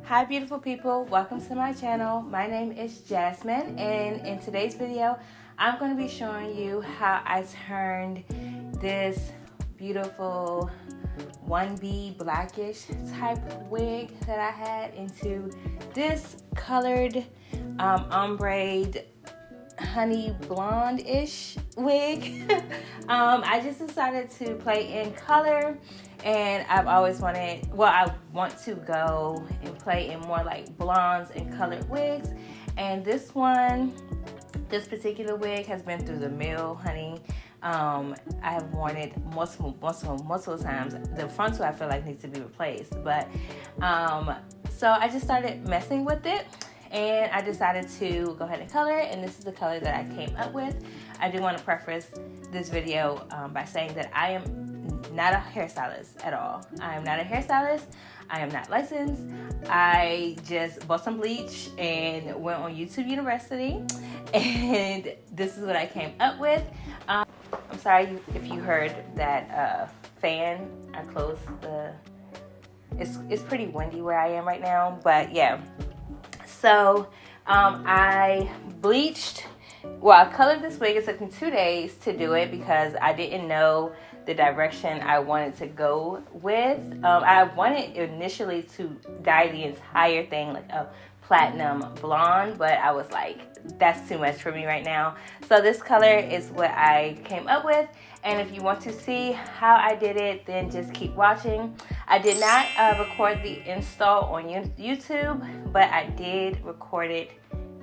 Hi beautiful people, welcome to my channel. My name is Jasmine, and in today's video I'm going to be showing you how I turned this beautiful 1B blackish type wig that I had into this colored ombre honey blonde-ish wig. I just decided to play in color, and I've always wanted, well, I want to go and play in more like blondes and colored wigs, and this particular wig has been through the mill, honey. I have worn it multiple times. The front two I feel like needs to be replaced, but so I just started messing with it, and I decided to go ahead and color it, and this is the color that I came up with. I do want to preface this video by saying that I am not a hairstylist at all. I am not a hairstylist. I am not licensed. I just bought some bleach and went on YouTube University, and this is what I came up with. I'm sorry if you heard that fan. I closed the... It's pretty windy where I am right now, but yeah. So I bleached, well, I colored this wig. It took me 2 days to do it because I didn't know the direction I wanted to go with. I wanted initially to dye the entire thing like a platinum blonde, but I was like, that's too much for me right now. So this color is what I came up with, and if you want to see how I did it, then just keep watching. I did not record the install on YouTube, but I did record it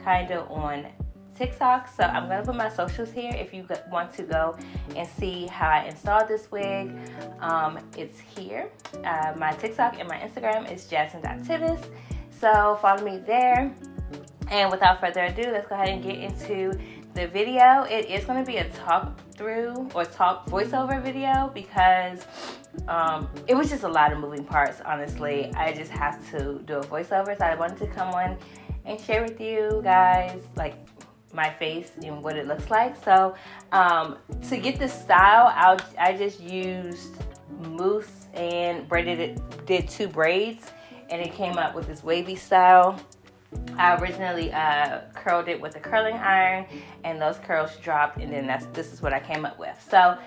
kind of on TikTok, so I'm going to put my socials here if you want to go and see how I installed this wig. It's here. My TikTok and my Instagram is jasmine.tivis, so follow me there. And without further ado, let's go ahead and get into the video. It is going to be a talk through or talk voiceover video because it was just a lot of moving parts, honestly. I just have to do a voiceover, so I wanted to come on and share with you guys like my face and what it looks like. So to get the style, I just used mousse and did 2 braids, and it came up with this wavy style. I originally curled it with a curling iron, and those curls dropped, and then this is what I came up with. So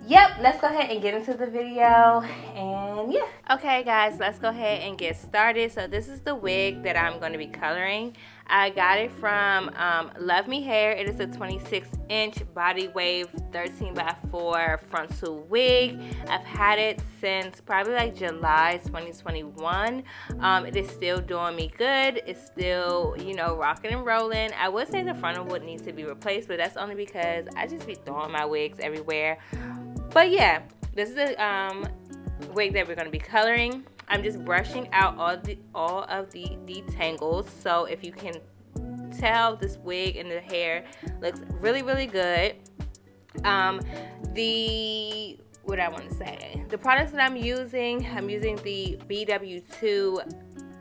yep, let's go ahead and get into the video, and yeah. Okay guys, let's go ahead and get started. So this is the wig that I'm going to be coloring. I got it from Love Me Hair. It is a 26-inch body wave 13x4 frontal wig. I've had it since probably like July 2021. It is still doing me good. It's still, you know, rocking and rolling. I would say the frontal would need to be replaced, but that's only because I just be throwing my wigs everywhere. But yeah, this is the wig that we're going to be coloring. I'm just brushing out all of the detangles. So if you can tell, this wig and the hair looks really good. What I want to say, the products that I'm using the BW2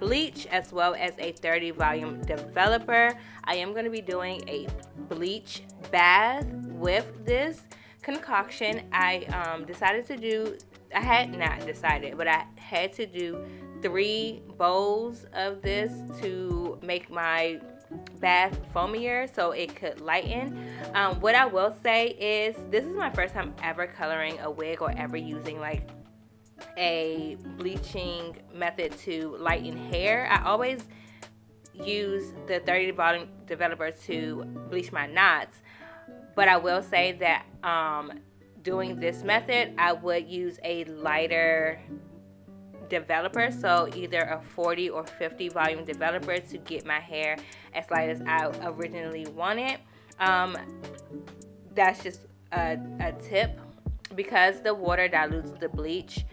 bleach as well as a 30 volume developer. I am going to be doing a bleach bath with this concoction. I had to do 3 bowls of this to make my bath foamier so it could lighten. What I will say is this is my first time ever coloring a wig or ever using like a bleaching method to lighten hair. I always use the 30 volume developer to bleach my knots, but I will say that doing this method, I would use a lighter developer, so either a 40 or 50 volume developer to get my hair as light as I originally wanted. That's just a tip. Because the water dilutes the bleach,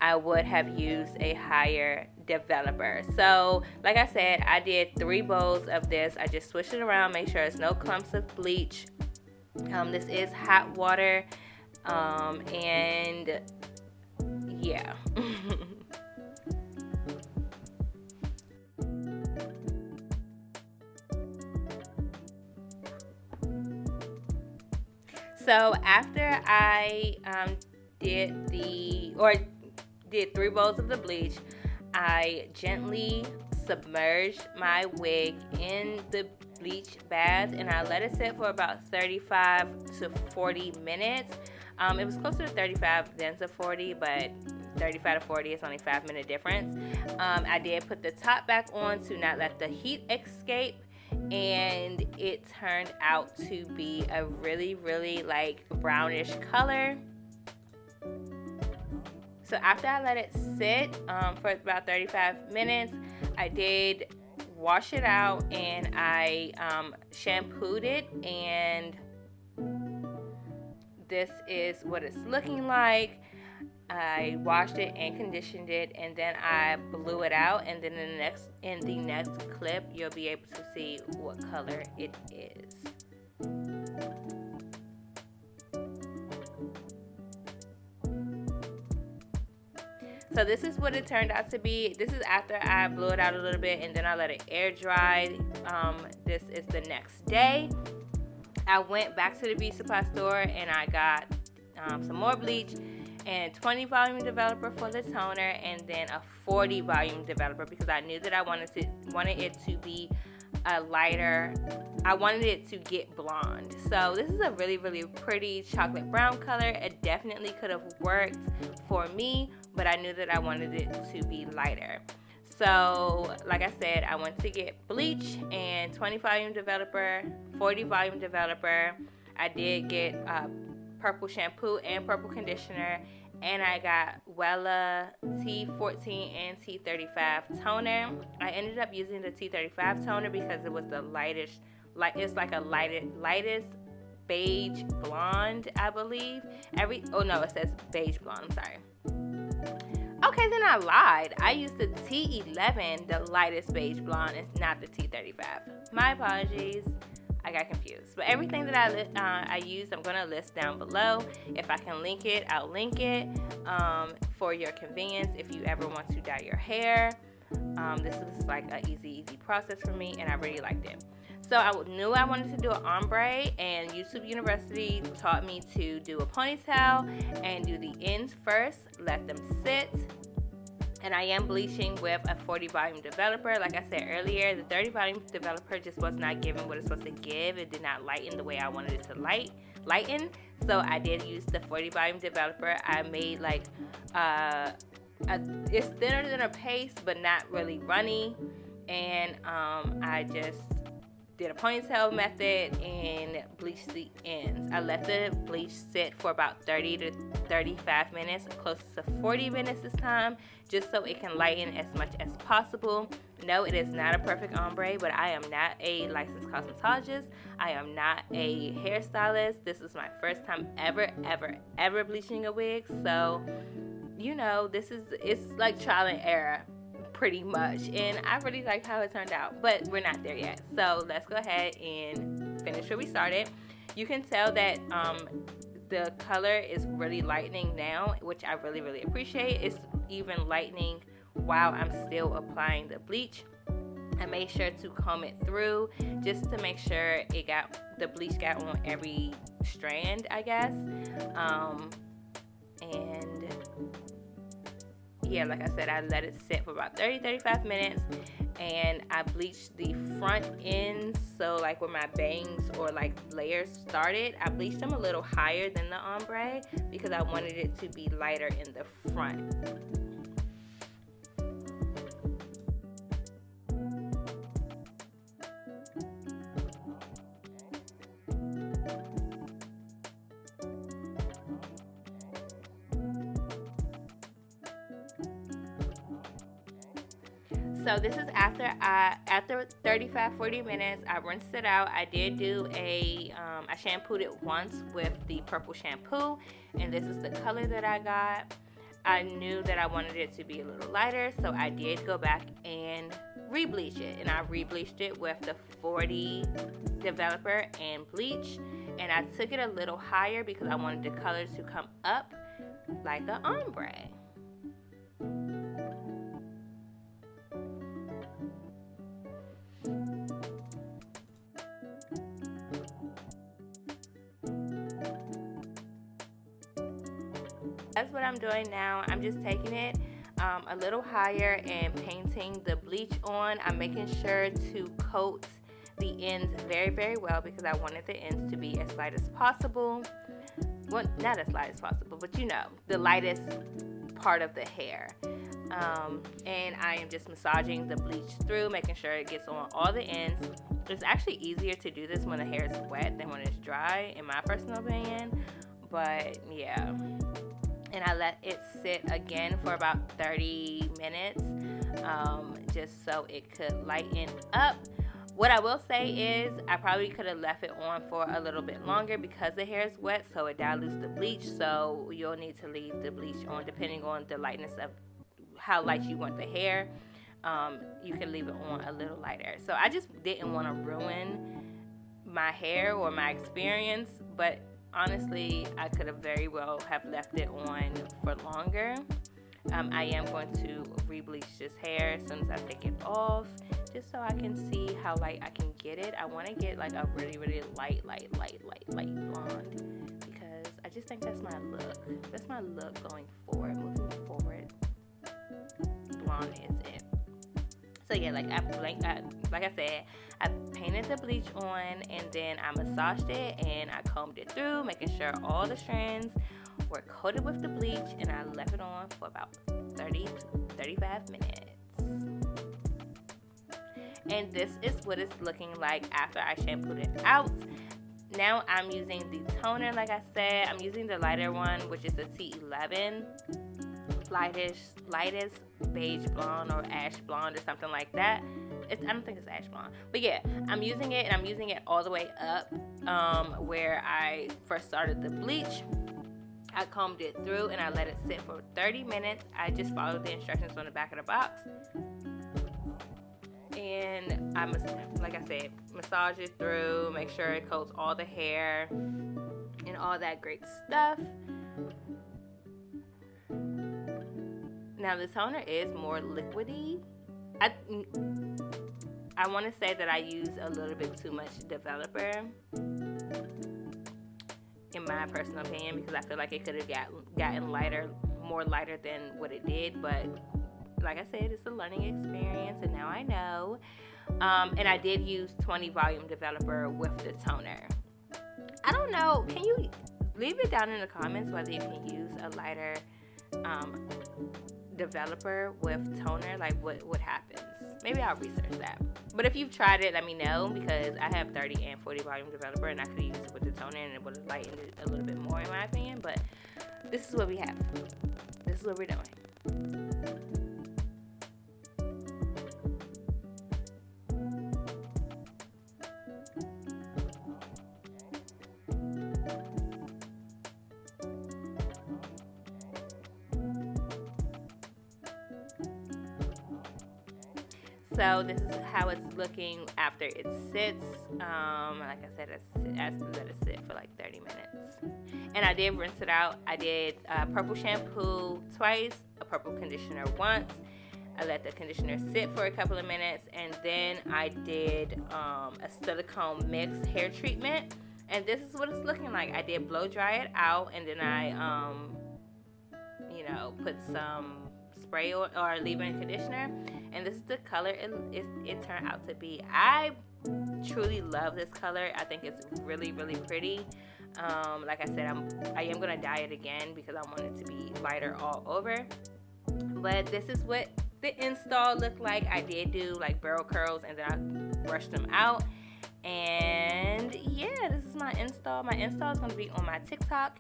I would have used a higher developer. So like I said, I did 3 bowls of this. I just switched it around, make sure there's no clumps of bleach. This is hot water. And yeah. So after I did 3 bowls of the bleach, I gently submerged my wig in the bleach bath, and I let it sit for about 35 to 40 minutes. It was closer to 35 than to 40, but 35 to 40 is only 5-minute difference. I did put the top back on to not let the heat escape, and it turned out to be a really, really like brownish color. So after I let it sit for about 35 minutes, I did wash it out, and I shampooed it, and this is what it's looking like. I washed it and conditioned it, and then I blew it out, and then in the next clip you'll be able to see what color it is. So this is what it turned out to be. This is after I blew it out a little bit, and then I let it air dry. This is the next day. I went back to the beauty supply store, and I got some more bleach and 20 volume developer for the toner, and then a 40 volume developer because I knew that I wanted it to be a lighter. I wanted it to get blonde. So this is a really, really pretty chocolate brown color. It definitely could have worked for me, but I knew that I wanted it to be lighter. So like I said, I went to get bleach and 20 volume developer, 40 volume developer. I did get purple shampoo and purple conditioner, and I got WELLA T14 and T35 toner. I ended up using the T35 toner because it was the lightest, it's like a lightest beige blonde, I believe. It says beige blonde, I'm sorry. Okay, then I lied. I used the T11, the lightest beige blonde, and not the T35. My apologies. I got confused. But everything that I used, I'm going to list down below. If I can link it, I'll link it for your convenience if you ever want to dye your hair. This was like an easy process for me, and I really liked it. So I knew I wanted to do an ombre, and YouTube University taught me to do a ponytail and do the ends first, let them sit. And I am bleaching with a 40 volume developer. Like I said earlier, the 30 volume developer just was not giving what it's supposed to give. It did not lighten the way I wanted it to lighten. So I did use the 40 volume developer. I made like it's thinner than a paste, but not really runny. And I just did a ponytail method and bleached the ends. I let the bleach sit for about 30 to 35 minutes, close to 40 minutes this time, just so it can lighten as much as possible. No, it is not a perfect ombre, but I am not a licensed cosmetologist. I am not a hairstylist. This is my first time ever bleaching a wig. So, you know, it's like trial and error pretty much, and I really like how it turned out, but we're not there yet. So let's go ahead and finish where we started. You can tell that the color is really lightening now, which I really appreciate. It's even lightening while I'm still applying the bleach. I made sure to comb it through just to make sure the bleach got on every strand, I guess. And yeah, like I said, I let it sit for about 30-35 minutes, and I bleached the front ends, so like where my bangs or like layers started, I bleached them a little higher than the ombre because I wanted it to be lighter in the front. So this is after 35-40 minutes. I rinsed it out. I did do I shampooed it once with the purple shampoo, and this is the color that I got. I knew that I wanted it to be a little lighter, so I did go back and re-bleach it, and I re-bleached it with the 40 developer and bleach, and I took it a little higher because I wanted the color to come up like an ombre. That's what I'm doing now. I'm just taking it a little higher and painting the bleach on. I'm making sure to coat the ends very, very well because I wanted the ends to be as light as possible. Well, not as light as possible, but you know, the lightest part of the hair. And I am just massaging the bleach through, making sure it gets on all the ends. It's actually easier to do this when the hair is wet than when it's dry, in my personal opinion. But yeah. And I let it sit again for about 30 minutes, just so it could lighten up. What I will say is I probably could have left it on for a little bit longer because the hair is wet, so it dilutes the bleach. So you'll need to leave the bleach on depending on the lightness of how light you want the hair. You can leave it on a little lighter. So I just didn't want to ruin my hair or my experience, but honestly, I could have very well have left it on for longer. I am going to re-bleach this hair as soon as I take it off, just so I can see how light I can get it. I want to get like a really, really light blonde, because I just think that's my look. That's my look going forward, moving forward. Blonde is it. So yeah, like I said, I painted the bleach on, and then I massaged it and I combed it through, making sure all the strands were coated with the bleach, and I left it on for about 30 to 35 minutes. And this is what it's looking like after I shampooed it out. Now I'm using the toner, like I said. I'm using the lighter one, which is the T11. Lightest beige blonde or ash blonde or something like that. I don't think it's ash blonde, but yeah, I'm using it, and I'm using it all the way up where I first started the bleach. I combed it through and I let it sit for 30 minutes. I just followed the instructions on the back of the box, and I must, like I said, massage it through, make sure it coats all the hair and all that great stuff. Now the toner is more liquidy. I want to say that I use a little bit too much developer, in my personal opinion, because I feel like it could have gotten lighter, more lighter than what it did. But like I said, it's a learning experience, and now I know. And I did use 20 volume developer with the toner. I don't know. Can you leave it down in the comments whether you can use a lighter developer with toner? Like what happens? Maybe I'll research that. But if you've tried it, let me know, because I have 30 and 40 volume developer, and I could use it with the toner, and it would have lightened it a little bit more, in my opinion. But this is what we have. This is what we're doing. So this is how it's looking after it sits. Like I said, I let it sit for like 30 minutes. And I did rinse it out. I did purple shampoo twice, a purple conditioner once. I let the conditioner sit for a couple of minutes, and then I did a silicone mix hair treatment. And this is what it's looking like. I did blow dry it out, and then I, put some spray or leave-in conditioner, and this is the color it turned out to be. I truly love this color. I think it's really, really pretty. Like I said, I am gonna dye it again because I want it to be lighter all over. But this is what the install looked like. I did do like barrel curls, and then I brushed them out. And yeah, this is my install. My install is going to be on my TikTok.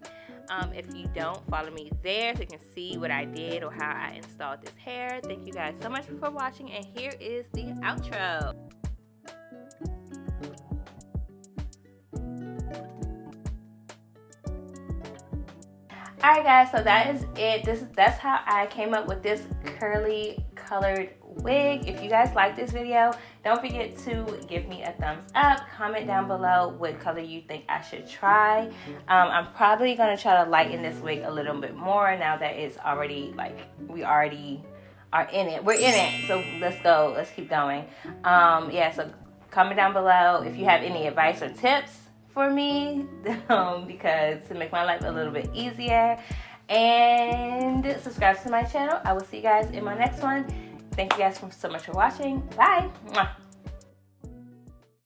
If you don't, follow me there so you can see what I did or how I installed this hair. Thank you guys so much for watching, and here is the outro. Alright guys, so that is it. That's how I came up with this curly colored wig. If you guys like this video, don't forget to give me a thumbs up. Comment down below what color you think I should try. I'm probably going to try to lighten this wig a little bit more now that it's already, like, we already are in it. We're in it, so let's go. Let's keep going. Yeah, so comment down below if you have any advice or tips for me, because to make my life a little bit easier. and subscribe to my channel. I will see you guys in my next one. Thank you guys so much for watching. Bye. Mwah.